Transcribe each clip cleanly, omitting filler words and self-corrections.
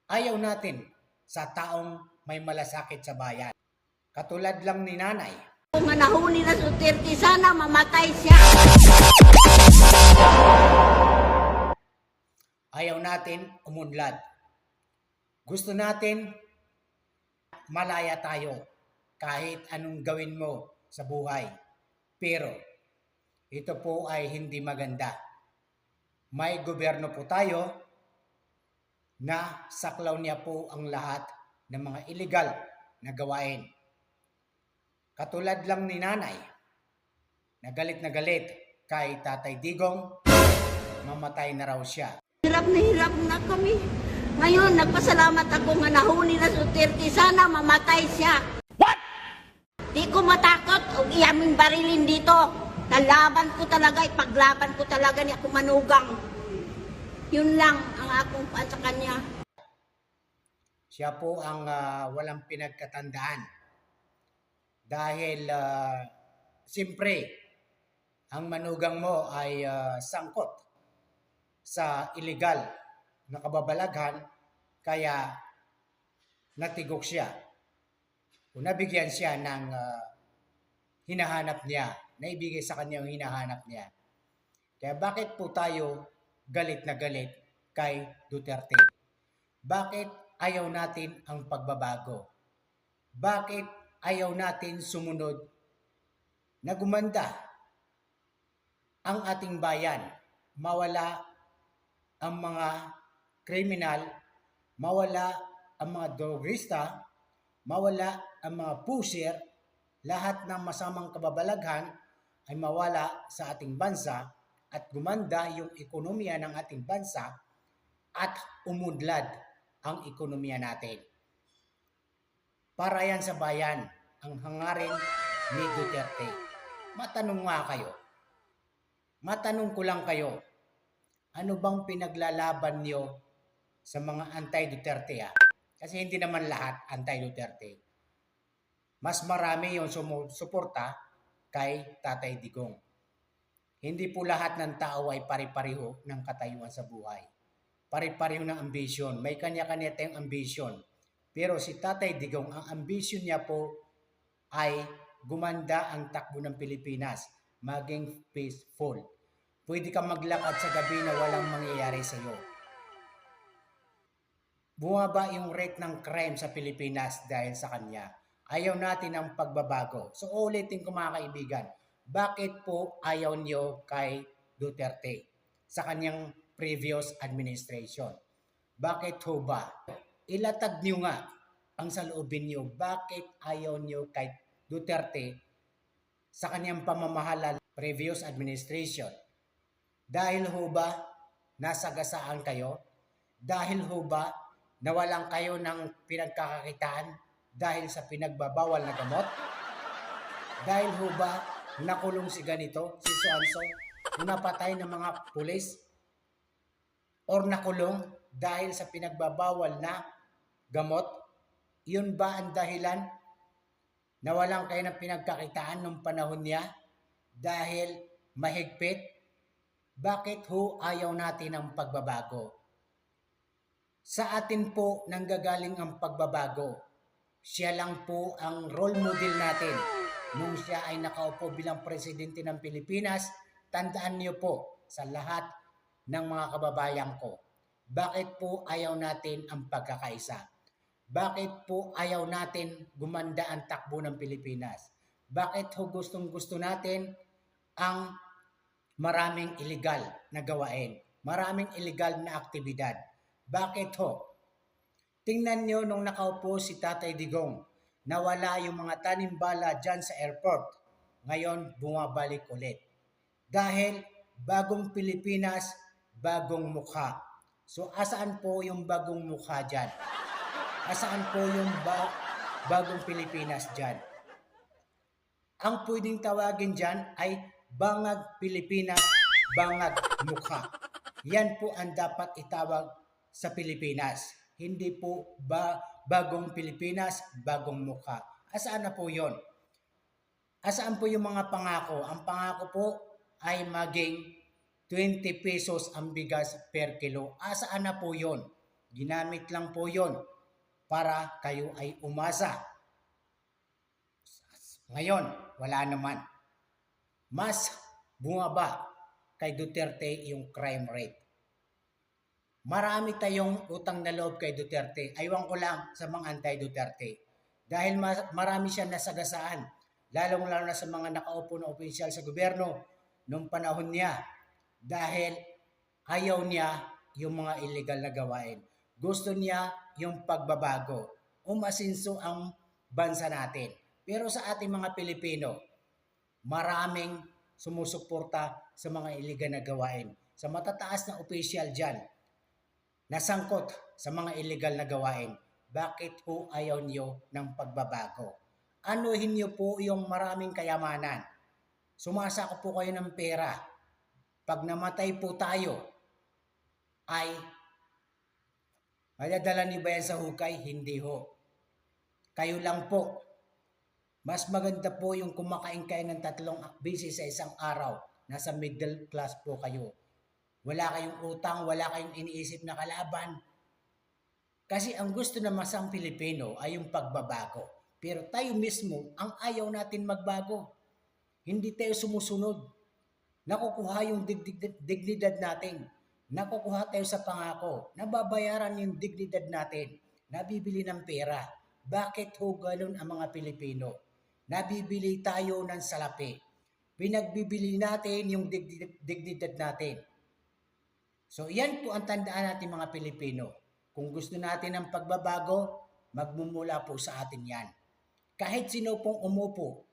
Ayaw natin sa taong may malasakit sa bayan. Katulad lang ni nanay. Kung nahuli na Duterte, sana mamatay siya. Ayaw natin umunlad. Gusto natin malaya tayo kahit anong gawin mo sa buhay. Pero ito po ay hindi maganda. May gobyerno po tayo na saklaw niya po ang lahat ng mga illegal na gawain. Katulad lang ni nanay, na galit kay Tatay Digong, mamatay na raw siya. Hirap na kami. Ngayon, nagpasalamat ako nga nahuli na Duterte, sana mamatay siya. What? Di ko matakot o iyaming barilin dito. Nalaban ko talaga, ipaglaban ko talaga ni ako manugang. Yun lang ang akong paan sa kanya. Siya po ang walang pinagkatandaan. Dahil siyempre, ang manugang mo ay sangkot sa illegal na kababalaghan, kaya natigok siya. O nabigyan siya ng hinahanap niya, naibigay sa kanya yung hinahanap niya. Kaya bakit po tayo galit na galit kay Duterte? Bakit ayaw natin ang pagbabago? Bakit ayaw natin sumunod na gumanda ang ating bayan? Mawala ang mga kriminal, mawala ang mga drogista, mawala ang mga pusher, lahat ng masamang kababalaghan ay mawala sa ating bansa at gumanda yung ekonomiya ng ating bansa at umunlad ang ekonomiya natin. Para yan sa bayan ang hangarin ni Duterte. Matanong nga kayo. Matanong ko lang kayo. Ano bang pinaglalaban nyo sa mga anti-Duterte? Kasi hindi naman lahat anti-Duterte. Mas marami yung sumusuporta kay Tatay Digong. Hindi po lahat ng tao ay pari-pareho ng katayuan sa buhay. Pari-pareho ng ambisyon. May kanya-kanya tayong ambisyon. Pero si Tatay Digong, ang ambisyon niya po ay gumanda ang takbo ng Pilipinas, maging peaceful. Pwede kang maglakad sa gabi na walang mangyayari sa iyo. Bumaba yung rate ng crime sa Pilipinas dahil sa kanya. Ayaw natin ang pagbabago. So ulitin ko mga kaibigan, bakit po ayaw niyo kay Duterte sa kanyang previous administration? Bakit ho ba? Ilatag niyo nga ang saloobin niyo. Bakit ayaw niyo kay Duterte sa kanyang pamamahala previous administration? Dahil ho ba nasagasaan kayo? Dahil ho ba nawalan kayo ng pinagkakakitaan dahil sa pinagbabawal na gamot? Dahil ho ba nakulong si ganito, si so-and-so, napatay ng mga pulis? Or nakulong dahil sa pinagbabawal na gamot? Yun ba ang dahilan? Nawalan kayo ng pinagkakitaan nung panahon niya dahil mahigpit? Bakit ho ayaw natin ang pagbabago? Sa atin po nanggagaling ang pagbabago. Siya lang po ang role model natin. Nung siya ay nakaupo bilang presidente ng Pilipinas, tandaan niyo po sa lahat ng mga kababayan ko, bakit po ayaw natin ang pagkakaisa? Bakit po ayaw natin gumanda ang takbo ng Pilipinas? Bakit ho gustong gusto natin ang maraming illegal na gawain, maraming illegal na aktibidad? Bakit ho? Tingnan nyo nung nakaupo si Tatay Digong, nawala yung mga tanimbala dyan sa airport. Ngayon, bumabalik ulit. Dahil bagong Pilipinas, bagong mukha. So, asaan po yung bagong mukha dyan? Asaan po yung bagong Pilipinas dyan? Ang pwedeng tawagin dyan ay Bangag Pilipinas, Bangag Mukha. Yan po ang dapat itawag sa Pilipinas. Hindi po bagong Pilipinas, bagong mukha. Asaan na po yon? Asaan po yung mga pangako? Ang pangako po ay maging 20 pesos ang bigas per kilo. Asaan na po yon? Ginamit lang po yon para kayo ay umasa. Ngayon, wala naman. Mas bumaba kay Duterte yung crime rate. Marami tayong utang na loob kay Duterte. Aywan ko lang sa mga anti-Duterte. Dahil marami siya nasagasaan. Lalong-lalo na sa mga nakaupo na opisyal sa gobyerno nung panahon niya. Dahil ayaw niya yung mga illegal na gawain. Gusto niya yung pagbabago. Umasinso ang bansa natin. Pero sa ating mga Pilipino, maraming sumusuporta sa mga illegal na gawain. Sa matataas na opisyal dyan, nasangkot sa mga illegal na gawain. Bakit po ayaw niyo ng pagbabago? Anuhin niyo po yung maraming kayamanan. Sumasako po kayo ng pera. Pag namatay po tayo, ay madadala niyo ba yan sa hukay? Hindi ho. Kayo lang po. Mas maganda po yung kumakain kayo ng 3 beses sa isang araw. Nasa middle class po kayo. Wala kayong utang, wala kayong iniisip na kalaban. Kasi ang gusto ng masang Pilipino ay yung pagbabago. Pero tayo mismo, ang ayaw natin magbago. Hindi tayo sumusunod. Nakukuha yung dignidad natin. Nakukuha tayo sa pangako. Nababayaran yung dignidad natin. Nabibili ng pera. Bakit ho ganun ang mga Pilipino? Nabibili tayo ng salapi. Pinagbibili natin yung dignidad natin. So yan po ang tandaan natin mga Pilipino. Kung gusto natin ng pagbabago, magmumula po sa atin yan. Kahit sino pong umupo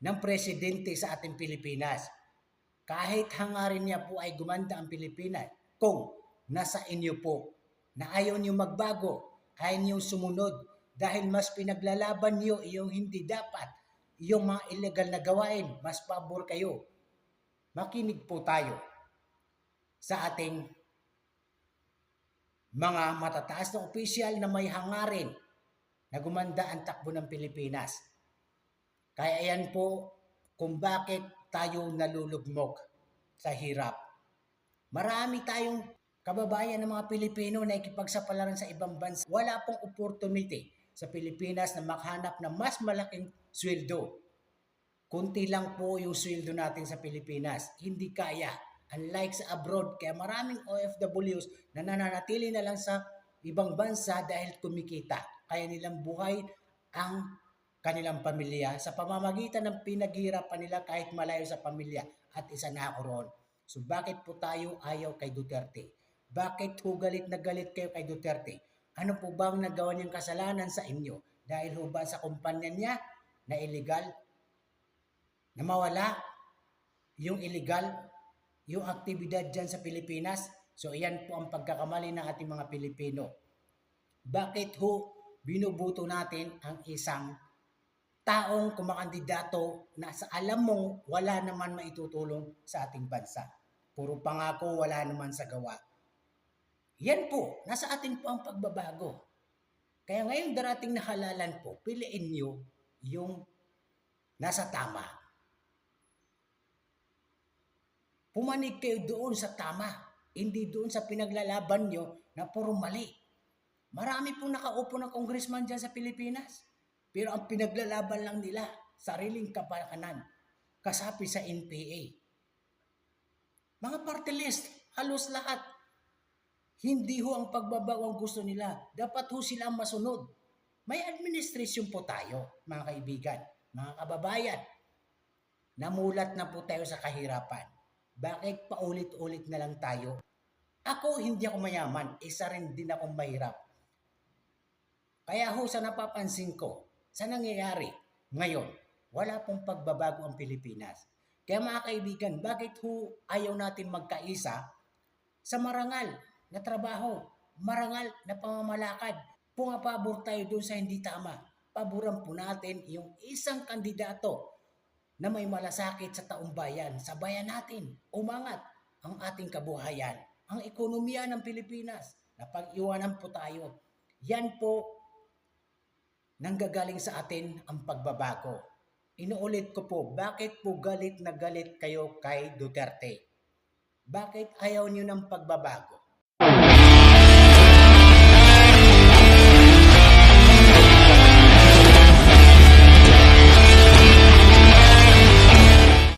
ng presidente sa ating Pilipinas, kahit hangarin niya po ay gumanda ang Pilipinas, kung nasa inyo po na ayaw niyo magbago, ayaw niyo sumunod, dahil mas pinaglalaban niyo yung hindi dapat, yung mga illegal na gawain, mas pabor kayo. Makinig po tayo sa ating mga matataas na opisyal na may hangarin na gumanda ang takbo ng Pilipinas. Kaya yan po kung bakit tayo nalulugmok sa hirap. Marami tayong kababayan ng mga Pilipino na ikipagsapalaran sa ibang bansa. Wala pong opportunity sa Pilipinas na makahanap ng mas malaking sweldo. Kunti lang po yung sweldo natin sa Pilipinas. Hindi kaya. Unlike sa abroad, kaya maraming OFWs na nananatili na lang sa ibang bansa dahil kumikita. Kaya nilang buhay ang kanilang pamilya sa pamamagitan ng pinaghirapan nila kahit malayo sa pamilya at isa na ako roon. So bakit po tayo ayaw kay Duterte? Bakit ho galit na galit kayo kay Duterte? Ano po bang nagawa niyang kasalanan sa inyo? Dahil ho ba sa kumpanya niya na illegal? Na mawala yung illegal, yung aktibidad dyan sa Pilipinas? So iyan po ang pagkakamali ng ating mga Pilipino. Bakit ho binubuto natin ang isang taong kumakandidato na sa alam mong wala naman maitutulong sa ating bansa? Puro pangako, wala naman sa gawa. Yan po, nasa atin po ang pagbabago. Kaya ngayong darating na halalan po, piliin nyo yung nasa tama. Pumanig kayo doon sa tama, hindi doon sa pinaglalaban nyo na puro mali. Marami pong nakaupo ng congressman dyan sa Pilipinas. Pero ang pinaglalaban lang nila, sariling kapakanan, kasapi sa NPA. Mga party list, halos lahat. Hindi ho ang pagbabago ang gusto nila. Dapat ho sila ang masunod. May administrasyon po tayo, mga kaibigan, mga kababayan. Namulat na po tayo sa kahirapan. Bakit paulit-ulit na lang tayo? Ako, hindi ako mayaman. Isa rin din akong mahirap. Kaya ho, sa napapansin ko, sa nangyayari ngayon, wala pong pagbabago ang Pilipinas. Kaya mga kaibigan, bakit ho ayaw natin magkaisa sa marangal na trabaho, marangal na pamamalakad? Pumapabor tayo doon sa hindi tama. Paboran po natin yung isang kandidato na may malasakit sa taong bayan, sa bayan natin. Umangat ang ating kabuhayan, ang ekonomiya ng Pilipinas. Napag-iwanan po tayo. Yan po nanggagaling sa atin ang pagbabago. Inuulit ko po, bakit po galit na galit kayo kay Duterte? Bakit ayaw niyo ng pagbabago?